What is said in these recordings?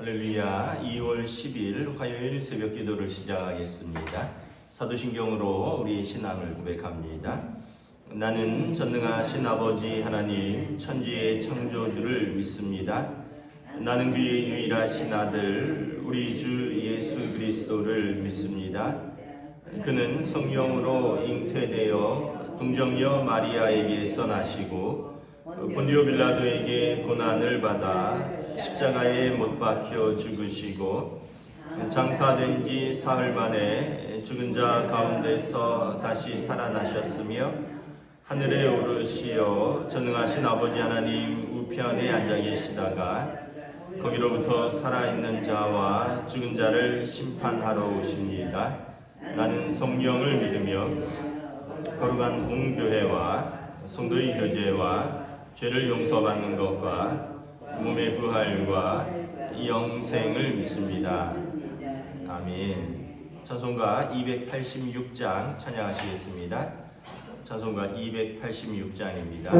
할렐루야. 2월 10일 화요일 새벽 기도를 시작하겠습니다. 사도신경으로 우리 신앙을 고백합니다. 나는 전능하신 아버지 하나님 천지의 창조주를 믿습니다. 나는 그의 유일하신 아들 우리 주 예수 그리스도를 믿습니다. 그는 성령으로 잉태되어 동정녀 마리아에게서 나시고 본디오 빌라도에게 고난을 받아 십자가에 못 박혀 죽으시고 장사된 지 사흘 만에 죽은 자 가운데서 다시 살아나셨으며 하늘에 오르시어 전능하신 아버지 하나님 우편에 앉아 계시다가 거기로부터 살아있는 자와 죽은 자를 심판하러 오십니다. 나는 성령을 믿으며 거룩한 공교회와 성도의 교제와 죄를 용서받는 것과 몸의 부활과 영생을 믿습니다. 아멘. 찬송가 286장 찬양하시겠습니다. 찬송가 286장입니다.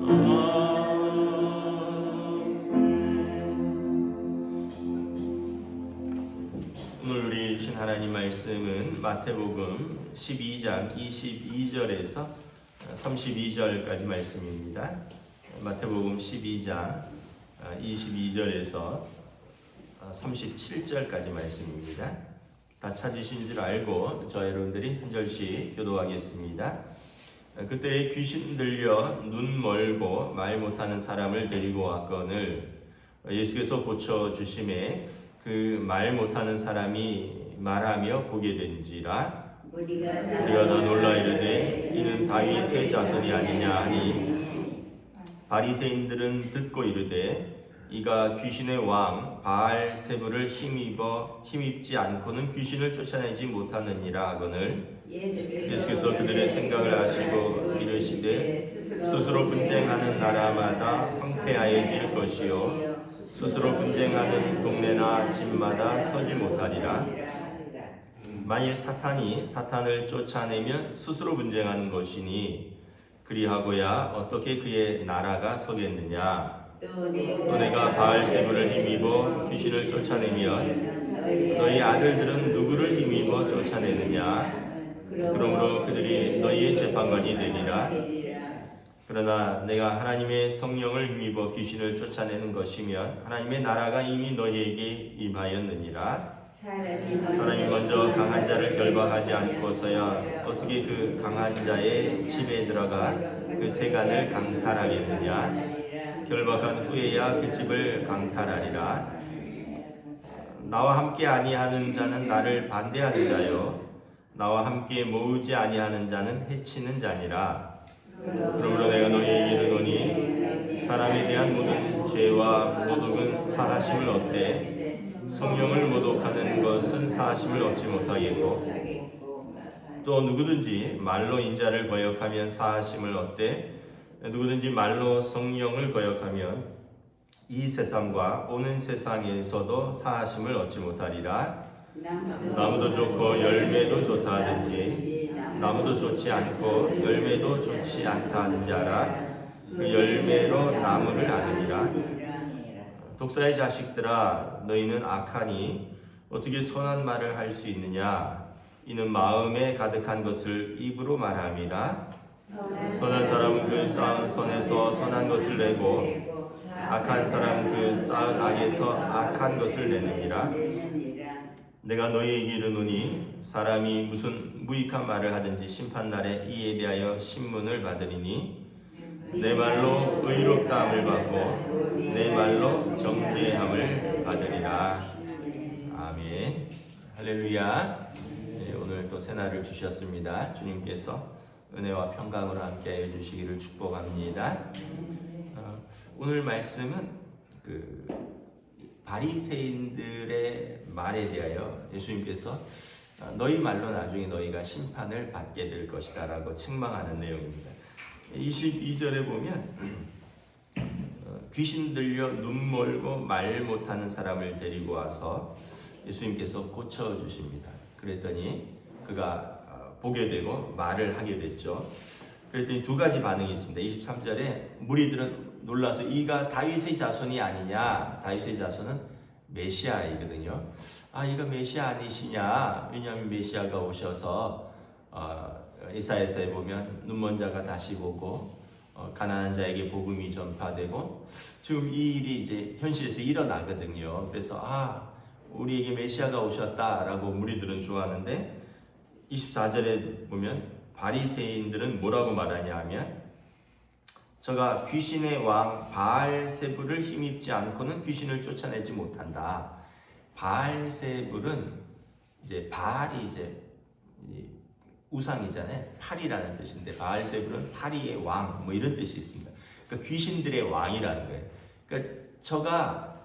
오늘 우리 주신 하나님 말씀은 마태복음 12장 22절에서 32절까지 말씀입니다. 마태복음 12장 22절에서 37절까지 말씀입니다. 다 찾으신 줄 알고 저 여러분들이 한 절씩 교도하겠습니다. 그때 귀신 들려 눈 멀고 말 못하는 사람을 데리고 왔거늘 예수께서 고쳐주심에 그 말 못하는 사람이 말하며 보게 된지라. 우리가 더 놀라 이르되 이는 다윗의 자손이 아니냐 하니 바리새인들은 듣고 이르되 이가 귀신의 왕 바알세불을 힘입지 않고는 귀신을 쫓아내지 못하느니라 하거늘 예수께서 그들의 생각을 아시고 이르시되 스스로 분쟁하는 나라마다 황폐하여질 것이요 스스로 분쟁하는 동네나 집마다 서지 못하리라. 만일 사탄이 사탄을 쫓아내면 스스로 분쟁하는 것이니 그리하고야 어떻게 그의 나라가 서겠느냐. 또 내가 바알세불을 힘입어 귀신을 쫓아내면 너희 아들들은 누구를 힘입어 쫓아내느냐. 그러므로 그들이 너희의 재판관이 되리라. 그러나 내가 하나님의 성령을 힘입어 귀신을 쫓아내는 것이면 하나님의 나라가 이미 너희에게 임하였느니라. 사람이 먼저 강한 자를 결박하지 않고서야 어떻게 그 강한 자의 집에 들어가 그 세간을 강탈하겠느냐. 결박한 후에야 그 집을 강탈하리라. 나와 함께 아니하는 자는 나를 반대하는 자요 나와 함께 모으지 아니하는 자는 해치는 자니라. 그러므로 내가 너희에게 이르노니 사람에 대한 모든 죄와 모독은 사하심을 얻되 성령을 모독하는 것은 사하심을 얻지 못하겠고 또 누구든지 말로 인자를 거역하면 사하심을 얻되 누구든지 말로 성령을 거역하면 이 세상과 오는 세상에서도 사하심을 얻지 못하리라. 나무도 좋고 열매도 좋다 하든지 나무도 좋지 않고 열매도 좋지 않다 하는 자라. 그 열매로 나무를 아느니라. 독사의 자식들아 너희는 악하니 어떻게 선한 말을 할 수 있느냐. 이는 마음에 가득한 것을 입으로 말함이라. 선한 사람은 그 쌓은 선에서 선한 것을 내고 악한 사람은 그 쌓은 악에서 악한 것을 내느니라. 내가 너희에게 이르노니 사람이 무슨 무익한 말을 하든지 심판날에 이에 대하여 신문을 받으리니 내 말로 의롭다함을 받고 내 말로 정죄함을 받으리라. 아멘. 할렐루야. 오늘 또 새날을 주셨습니다. 주님께서 은혜와 평강으로 함께하여 주시기를 축복합니다. 오늘 말씀은 바리새인들의 말에 대하여 예수님께서 너희 말로 나중에 너희가 심판을 받게 될 것이다 라고 책망하는 내용입니다. 22절에 보면 귀신 들려 눈 멀고 말 못하는 사람을 데리고 와서 예수님께서 고쳐주십니다. 그랬더니 그가 보게 되고 말을 하게 됐죠. 그랬더니 두 가지 반응이 있습니다. 23절에 무리들은 놀라서 이가 다윗의 자손이 아니냐. 다윗의 자손은 메시아이거든요. 이가 메시아 아니시냐. 왜냐하면 메시아가 오셔서 이사야서에 보면 눈먼 자가 다시 보고 가난한 자에게 복음이 전파되고 지금 이 일이 이제 현실에서 일어나거든요. 그래서 우리에게 메시아가 오셨다라고 무리들은 좋아하는데 24절에 보면 바리새인들은 뭐라고 말하냐 하면 저가 귀신의 왕 바알세불을 힘입지 않고는 귀신을 쫓아내지 못한다. 바알세불은 이제 바알이 이제 우상이잖아요. 파리라는 뜻인데 바알세불은 파리의 왕 뭐 이런 뜻이 있습니다. 그러니까 귀신들의 왕이라는 거예요. 그러니까 저가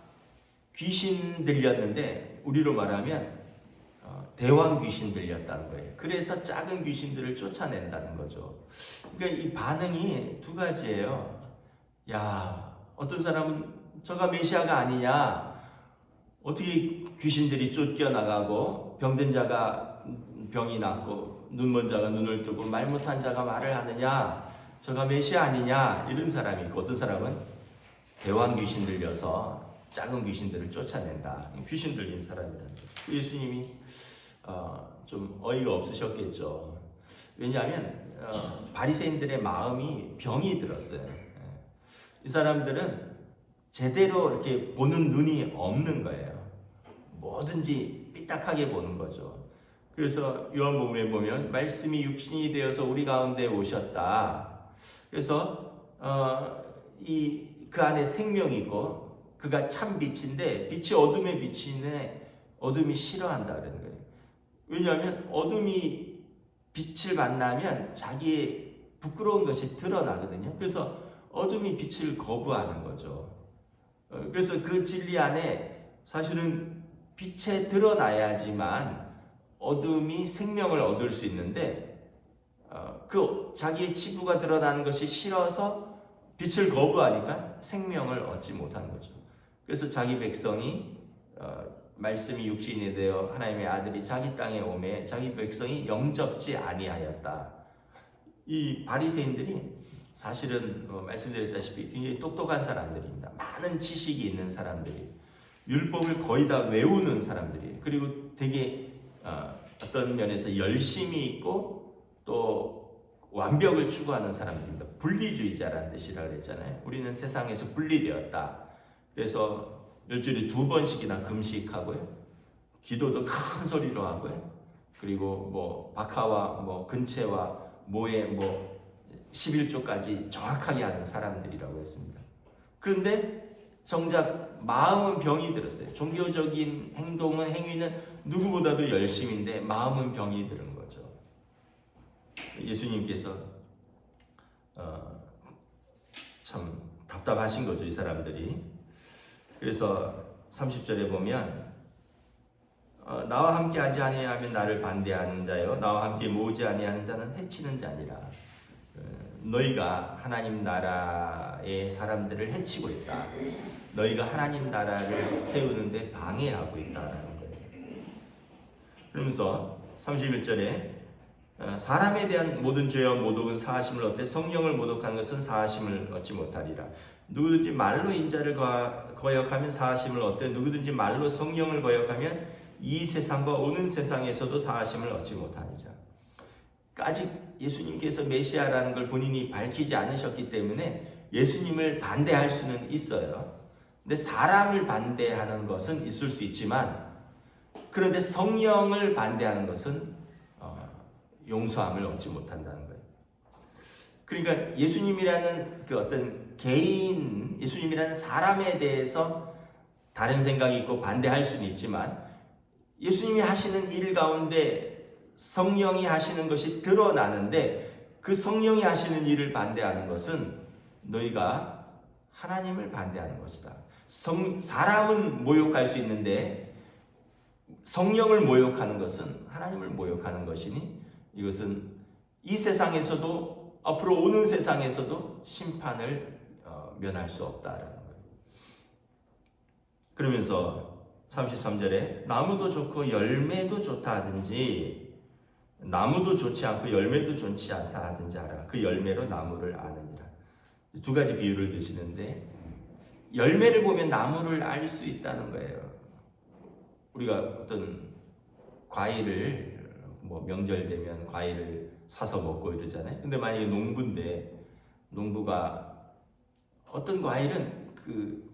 귀신 들렸는데 우리로 말하면 대왕 귀신 들렸다는 거예요. 그래서 작은 귀신들을 쫓아낸다는 거죠. 그러니까 이 반응이 두 가지예요. 어떤 사람은 저가 메시아가 아니냐. 어떻게 귀신들이 쫓겨나가고 병든 자가 병이 낫고 눈먼 자가 눈을 뜨고 말 못한 자가 말을 하느냐. 저가 메시아 아니냐 이런 사람이 있고, 어떤 사람은 대왕 귀신 들려서 작은 귀신들을 쫓아낸다, 귀신 들린 사람이라는 거죠. 예수님이 좀 어이가 없으셨겠죠. 왜냐하면 바리새인들의 마음이 병이 들었어요. 이 사람들은 제대로 이렇게 보는 눈이 없는 거예요. 뭐든지 삐딱하게 보는 거죠. 그래서 요한복음에 보면 말씀이 육신이 되어서 우리 가운데 오셨다. 그래서 그 안에 생명이 있고 그가 참 빛인데, 빛이 어둠에 비치는데 어둠이 싫어한다 그러는 거예요. 왜냐하면 어둠이 빛을 만나면 자기의 부끄러운 것이 드러나거든요. 그래서 어둠이 빛을 거부하는 거죠. 그래서 그 진리 안에 사실은 빛에 드러나야지만 어둠이 생명을 얻을 수 있는데, 그 자기의 치부가 드러나는 것이 싫어서 빛을 거부하니까 생명을 얻지 못하는 거죠. 그래서 자기 백성이 말씀이 육신이 되어 하나님의 아들이 자기 땅에 오매 자기 백성이 영접지 아니하였다. 이 바리새인들이 사실은 말씀드렸다시피 굉장히 똑똑한 사람들입니다. 많은 지식이 있는 사람들이, 율법을 거의 다 외우는 사람들이, 그리고 되게 어떤 면에서 열심이 있고 또 완벽을 추구하는 사람들입니다. 분리주의자라는 뜻이라 그랬잖아요. 우리는 세상에서 분리되었다. 그래서 일주일에 2번씩이나 금식하고요, 기도도 큰 소리로 하고요, 그리고 뭐 박하와 뭐 근체와 모에 뭐 11조까지 정확하게 하는 사람들이라고 했습니다. 그런데 정작 마음은 병이 들었어요. 종교적인 행동은, 행위는 누구보다도 열심인데 마음은 병이 들은 거죠. 예수님께서 참 답답하신 거죠, 이 사람들이. 그래서 30절에 보면 나와 함께 하지 아니하면 나를 반대하는 자요, 나와 함께 모으지 아니하는 자는 해치는 자니라. 너희가 하나님 나라의 사람들을 해치고 있다. 너희가 하나님 나라를 세우는데 방해하고 있다라는 거예요. 그러면서 31절에 사람에 대한 모든 죄와 모독은 사하심을 얻되 성령을 모독하는 것은 사하심을 얻지 못하리라. 누구든지 말로 인자를 거역하면 사하심을 얻되 누구든지 말로 성령을 거역하면 이 세상과 오는 세상에서도 사하심을 얻지 못하리라. 아직 예수님께서 메시아라는 걸 본인이 밝히지 않으셨기 때문에 예수님을 반대할 수는 있어요. 근데 사람을 반대하는 것은 있을 수 있지만, 그런데 성령을 반대하는 것은 용서함을 얻지 못한다는 거예요. 그러니까 예수님이라는 그 어떤 개인, 예수님이라는 사람에 대해서 다른 생각이 있고 반대할 수는 있지만, 예수님이 하시는 일 가운데 성령이 하시는 것이 드러나는데 그 성령이 하시는 일을 반대하는 것은 너희가 하나님을 반대하는 것이다. 사람은 모욕할 수 있는데 성령을 모욕하는 것은 하나님을 모욕하는 것이니, 이것은 이 세상에서도 앞으로 오는 세상에서도 심판을 면할 수 없다라는 거예요. 그러면서 33절에 나무도 좋고 열매도 좋다 하든지 나무도 좋지 않고 열매도 좋지 않다 하든지 알아. 그 열매로 나무를 아느니라. 두 가지 비유를 드시는데, 열매를 보면 나무를 알 수 있다는 거예요. 우리가 어떤 과일을 뭐 명절 되면 과일을 사서 먹고 이러잖아요. 근데 만약에 농부인데, 농부가 어떤 과일은 그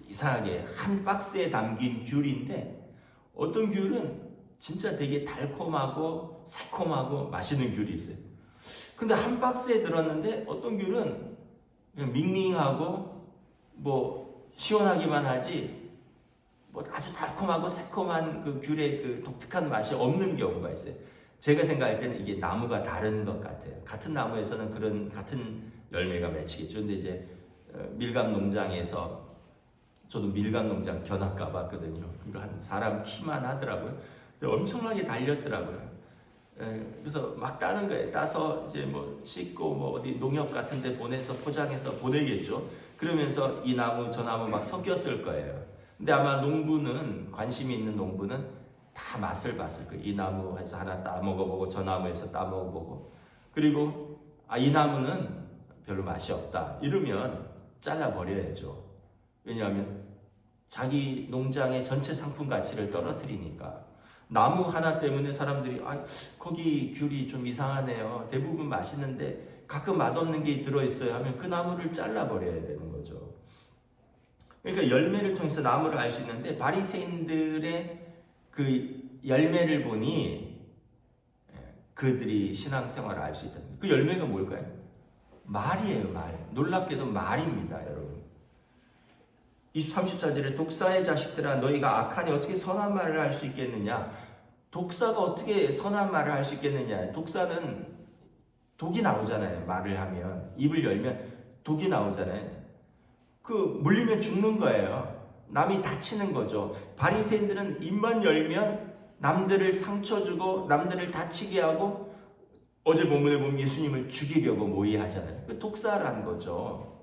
이상하게 한 박스에 담긴 귤인데, 어떤 귤은 진짜 되게 달콤하고 새콤하고 맛있는 귤이 있어요. 근데 한 박스에 들었는데 어떤 귤은 그냥 밍밍하고 뭐 시원하기만 하지 뭐 아주 달콤하고 새콤한 그 귤의 그 독특한 맛이 없는 경우가 있어요. 제가 생각할 때는 이게 나무가 다른 것 같아요. 같은 나무에서는 그런 같은 열매가 맺히겠죠. 근데 이제 밀감 농장에서, 저도 밀감 농장 견학 가봤거든요. 그러니까 한 사람 키만 하더라고요. 엄청나게 달렸더라고요. 그래서 막 따는 거예요. 따서 이제 뭐 씻고 뭐 어디 농협 같은 데 보내서 포장해서 보내겠죠. 그러면서 이 나무 저 나무 막 섞였을 거예요. 근데 아마 농부는, 관심이 있는 농부는 다 맛을 봤을 거예요. 이 나무에서 하나 따 먹어보고 저 나무에서 따 먹어보고, 그리고 이 나무는 별로 맛이 없다 이러면 잘라버려야죠. 왜냐하면 자기 농장의 전체 상품 가치를 떨어뜨리니까. 나무 하나 때문에 사람들이 거기 귤이 좀 이상하네요, 대부분 맛있는데 가끔 맛없는 게 들어있어요 하면 그 나무를 잘라버려야 되는 거죠. 그러니까 열매를 통해서 나무를 알 수 있는데 바리새인들의 그 열매를 보니 그들이 신앙생활을 알 수 있다. 그 열매가 뭘까요? 말이에요. 말. 놀랍게도 말입니다, 여러분. 34절에 독사의 자식들아 너희가 악하니 어떻게 선한 말을 할 수 있겠느냐. 독사가 어떻게 선한 말을 할 수 있겠느냐. 독사는 독이 나오잖아요. 말을 하면 입을 열면 독이 나오잖아요. 그 물리면 죽는 거예요. 남이 다치는 거죠. 바리새인들은 입만 열면 남들을 상처 주고 남들을 다치게 하고 어제 본문에 보면 예수님을 죽이려고 모의하잖아요. 그 독사라는 거죠.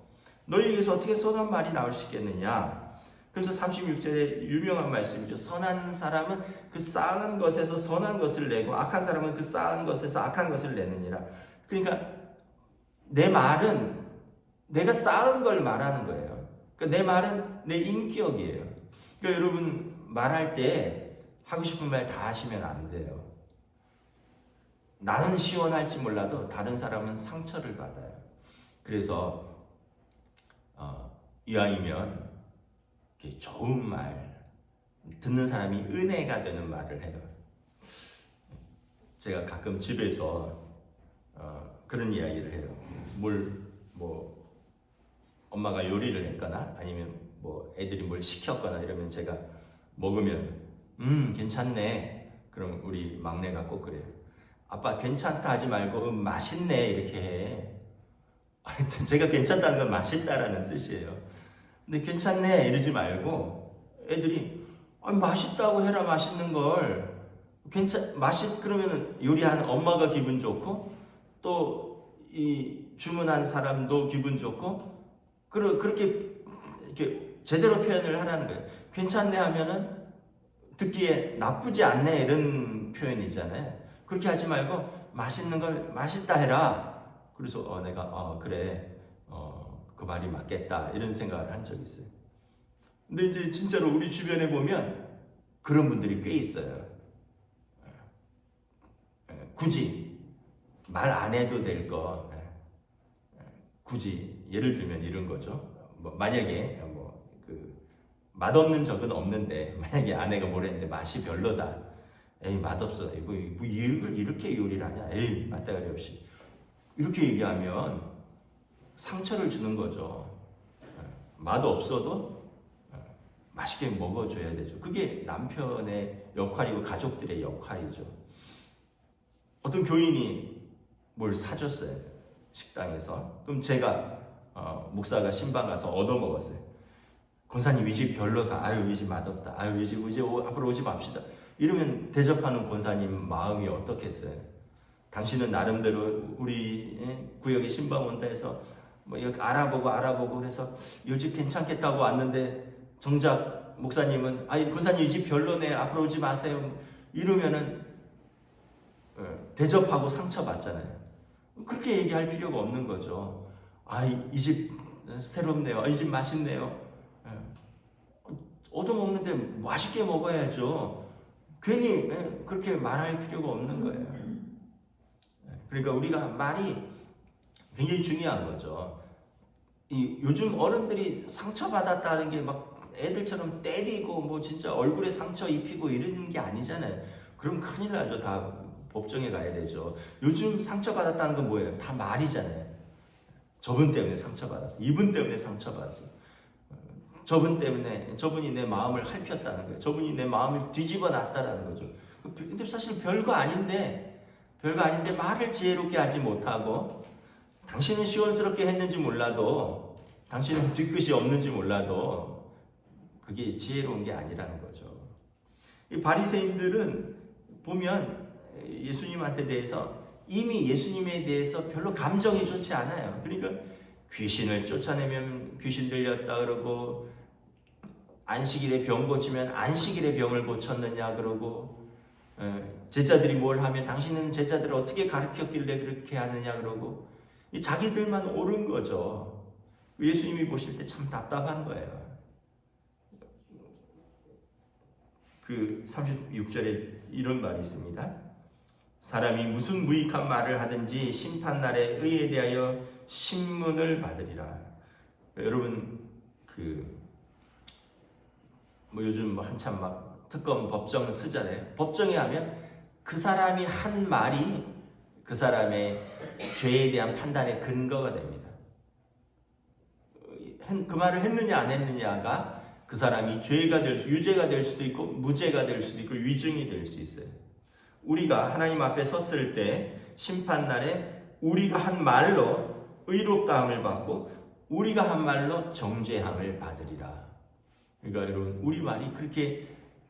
너희에게서 어떻게 선한 말이 나올 수 있겠느냐. 그래서 36절에 유명한 말씀이죠. 선한 사람은 그 쌓은 것에서 선한 것을 내고 악한 사람은 그 쌓은 것에서 악한 것을 내느니라. 그러니까 내 말은 내가 쌓은 걸 말하는 거예요. 그러니까 내 말은 내 인격이에요. 그러니까 여러분 말할 때 하고 싶은 말 다 하시면 안 돼요. 나는 시원할지 몰라도 다른 사람은 상처를 받아요. 그래서 이왕이면 좋은 말, 듣는 사람이 은혜가 되는 말을 해요. 제가 가끔 집에서 그런 이야기를 해요. 엄마가 요리를 했거나 아니면 애들이 뭘 시켰거나 이러면 제가 먹으면 괜찮네. 그럼 우리 막내가 꼭 그래요. 아빠 괜찮다 하지 말고 맛있네 이렇게 해. 제가 괜찮다는 건 맛있다라는 뜻이에요. 근데 괜찮네 이러지 말고 애들이 맛있다고 해라. 맛있는 걸 그러면 요리하는 엄마가 기분 좋고 또 이 주문한 사람도 기분 좋고 그렇게 이렇게 제대로 표현을 하라는 거예요. 괜찮네 하면은 듣기에 나쁘지 않네 이런 표현이잖아요. 그렇게 하지 말고 맛있는 걸 맛있다 해라. 그래서 내가 그래 그 말이 맞겠다 이런 생각을 한 적이 있어요. 근데 이제 진짜로 우리 주변에 보면 그런 분들이 꽤 있어요. 굳이 말 안 해도 될 거 굳이 예를 들면 이런 거죠. 만약에 맛없는 적은 없는데 만약에 아내가 뭘 했는데 맛이 별로다. 에이 맛없어. 이걸 이렇게 요리를 하냐. 에이 맛다가리 없이. 이렇게 얘기하면 상처를 주는 거죠. 맛없어도 맛있게 먹어줘야 되죠. 그게 남편의 역할이고 가족들의 역할이죠. 어떤 교인이 뭘 사줬어요. 식당에서. 그럼 제가 목사가 신방 가서 얻어먹었어요. 권사님 이 집 별로다. 아유 이 집 맛없다. 아유 이 집 이제 앞으로 오지 맙시다. 이러면 대접하는 권사님 마음이 어떻겠어요? 당신은 나름대로 우리 구역에 신방 온다 해서 이렇게 알아보고 그래서 이 집 괜찮겠다고 왔는데 정작 목사님은 권사님 이 집 별로네. 앞으로 오지 마세요. 이러면은 대접하고 상처받잖아요. 그렇게 얘기할 필요가 없는 거죠. 이 집 새롭네요. 이 집 맛있네요. 얻어먹는데 맛있게 먹어야죠. 괜히 그렇게 말할 필요가 없는 거예요. 그러니까 우리가 말이 굉장히 중요한 거죠. 요즘 어른들이 상처받았다는 게 막 애들처럼 때리고 진짜 얼굴에 상처 입히고 이런 게 아니잖아요. 그럼 큰일 나죠. 다 법정에 가야 되죠. 요즘 상처받았다는 건 뭐예요? 다 말이잖아요. 저분 때문에 상처받았어. 이분 때문에 상처받았어. 저분이 내 마음을 핥혔다는 거예요. 저분이 내 마음을 뒤집어 놨다라는 거죠. 근데 사실 별거 아닌데 말을 지혜롭게 하지 못하고 당신은 시원스럽게 했는지 몰라도 당신은 뒤끝이 없는지 몰라도 그게 지혜로운 게 아니라는 거죠. 이 바리새인들은 보면 예수님한테 대해서 이미 예수님에 대해서 별로 감정이 좋지 않아요. 그러니까 귀신을 쫓아내면 귀신 들렸다 그러고 안식일에 병 고치면 안식일에 병을 고쳤느냐 그러고 제자들이 뭘 하면 당신은 제자들을 어떻게 가르쳤길래 그렇게 하느냐 그러고 이 자기들만 옳은 거죠. 예수님이 보실 때 참 답답한 거예요. 그 36절에 이런 말이 있습니다. 사람이 무슨 무익한 말을 하든지 심판날에 의에 대하여 신문을 받으리라. 여러분 요즘 한참 막 특검 법정 쓰잖아요. 법정에 하면 그 사람이 한 말이 그 사람의 죄에 대한 판단의 근거가 됩니다. 그 말을 했느냐 안 했느냐가 그 사람이 유죄가 될 수도 있고 무죄가 될 수도 있고 위증이 될 수 있어요. 우리가 하나님 앞에 섰을 때 심판날에 우리가 한 말로 의롭다함을 받고 우리가 한 말로 정죄함을 받으리라. 그러니까 여러분 우리 말이 그렇게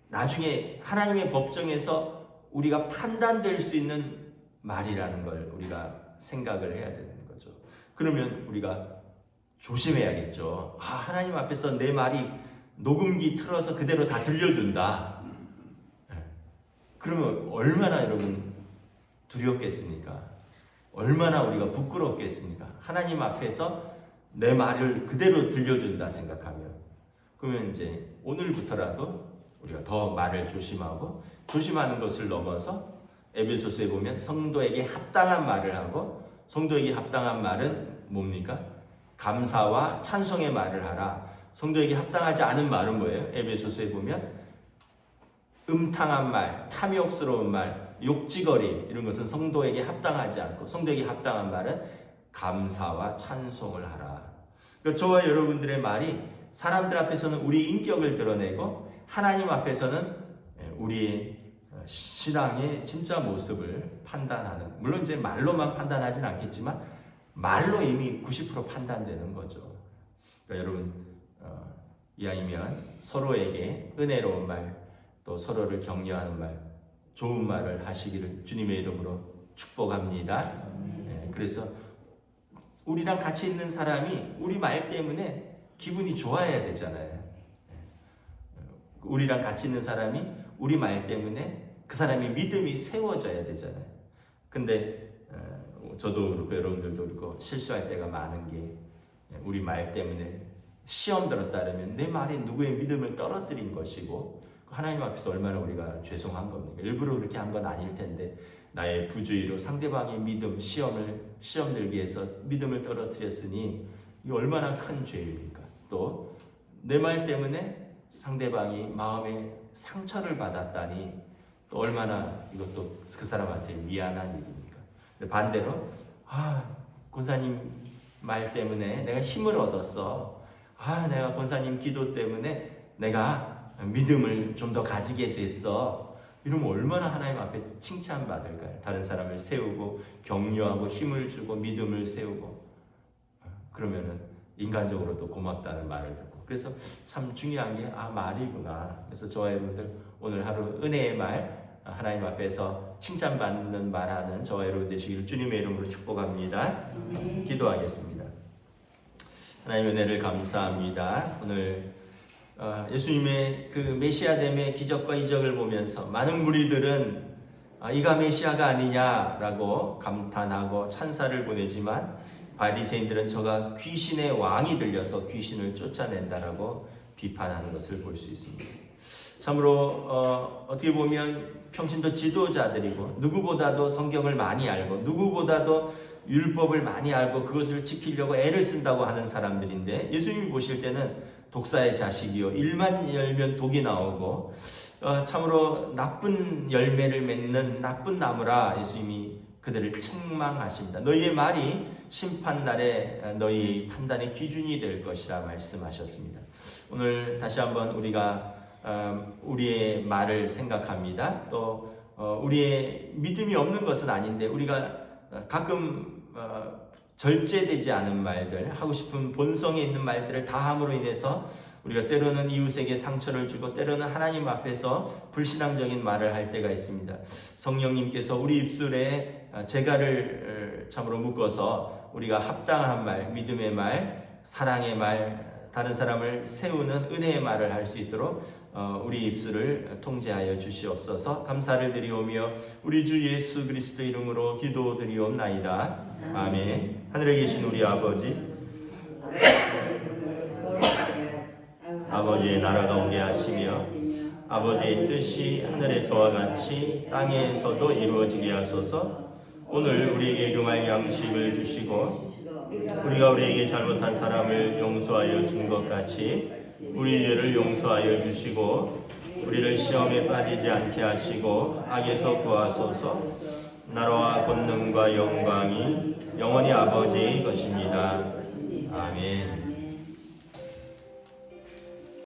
나중에 하나님의 법정에서 우리가 판단될 수 있는 말이라는 걸 우리가 생각을 해야 되는 거죠. 그러면 우리가 조심해야겠죠. 하나님 앞에서 내 말이 녹음기 틀어서 그대로 다 들려준다. 그러면 얼마나 여러분 두렵겠습니까? 얼마나 우리가 부끄럽겠습니까? 하나님 앞에서 내 말을 그대로 들려준다 생각하면, 그러면 이제 오늘부터라도 우리가 더 말을 조심하고, 조심하는 것을 넘어서 에베소서에 보면 성도에게 합당한 말을 하고, 성도에게 합당한 말은 뭡니까? 감사와 찬송의 말을 하라. 성도에게 합당하지 않은 말은 뭐예요? 에베소서에 보면 음탕한 말, 탐욕스러운 말, 욕지거리, 이런 것은 성도에게 합당하지 않고, 성도에게 합당한 말은 감사와 찬송을 하라. 그러니까 저와 여러분들의 말이 사람들 앞에서는 우리 인격을 드러내고 하나님 앞에서는 우리의 신앙의 진짜 모습을 판단하는, 물론 이제 말로만 판단하진 않겠지만 말로 이미 90% 판단되는 거죠. 그러니까 여러분 이왕이면 서로에게 은혜로운 말, 또 서로를 격려하는 말, 좋은 말을 하시기를 주님의 이름으로 축복합니다. 그래서 우리랑 같이 있는 사람이 우리 말 때문에 기분이 좋아야 되잖아요. 우리랑 같이 있는 사람이 우리 말 때문에 그 사람의 믿음이 세워져야 되잖아요. 근데 저도 그렇고 여러분들도 그렇고 실수할 때가 많은 게, 우리 말 때문에 시험 들었다 그러면 내 말이 누구의 믿음을 떨어뜨린 것이고, 하나님 앞에서 얼마나 우리가 죄송한 겁니까? 일부러 그렇게 한 건 아닐 텐데 나의 부주의로 상대방의 믿음, 시험 들기 위해서 믿음을 떨어뜨렸으니 이게 얼마나 큰 죄입니까? 또 내 말 때문에 상대방이 마음에 상처를 받았다니 또 얼마나 이것도 그 사람한테 미안한 일입니까? 근데 반대로 권사님 말 때문에 내가 힘을 얻었어. 내가 권사님 기도 때문에 내가 믿음을 좀 더 가지게 됐어. 이러면 얼마나 하나님 앞에 칭찬받을까요? 다른 사람을 세우고 격려하고 힘을 주고 믿음을 세우고, 그러면은 인간적으로도 고맙다는 말을 듣고, 그래서 참 중요한 게 말이구나. 그래서 저와 여러분들 오늘 하루 은혜의 말, 하나님 앞에서 칭찬받는 말하는 저와 여러분 되시기를 주님의 이름으로 축복합니다. 기도하겠습니다. 하나님의 은혜를 감사합니다. 오늘 예수님의 그 메시아됨의 기적과 이적을 보면서 많은 무리들은 이가 메시아가 아니냐라고 감탄하고 찬사를 보내지만, 바리새인들은 저가 귀신의 왕이 들려서 귀신을 쫓아낸다라고 비판하는 것을 볼 수 있습니다. 참으로 어떻게 보면 평신도 지도자들이고 누구보다도 성경을 많이 알고 누구보다도 율법을 많이 알고 그것을 지키려고 애를 쓴다고 하는 사람들인데, 예수님이 보실 때는 독사의 자식이요, 일만 열면 독이 나오고 참으로 나쁜 열매를 맺는 나쁜 나무라 예수님이 그들을 책망하십니다. 너희의 말이 심판날에 너희 판단의 기준이 될 것이라 말씀하셨습니다. 오늘 다시 한번 우리가 우리의 말을 생각합니다. 또 우리의 믿음이 없는 것은 아닌데 우리가 가끔 절제되지 않은 말들, 하고 싶은 본성에 있는 말들을 다 함으로 인해서 우리가 때로는 이웃에게 상처를 주고 때로는 하나님 앞에서 불신앙적인 말을 할 때가 있습니다. 성령님께서 우리 입술에 재갈을 참으로 묶어서 우리가 합당한 말, 믿음의 말, 사랑의 말 다른 사람을 세우는 은혜의 말을 할 수 있도록 우리 입술을 통제하여 주시옵소서. 감사를 드리오며 우리 주 예수 그리스도 이름으로 기도드리옵나이다. 아멘. 하늘에 계신 우리 아버지의 나라가 오게 하시며 아버지의 뜻이 하늘에서와 같이 땅에서도 이루어지게 하소서. 오늘 우리에게 금할 양식을 주시고 우리가 우리에게 잘못한 사람을 용서하여 준 것 같이 우리 죄를 용서하여 주시고 우리를 시험에 빠지지 않게 하시고 악에서 구하소서. 나라와 권능과 영광이 영원히 아버지의 것입니다. 아멘.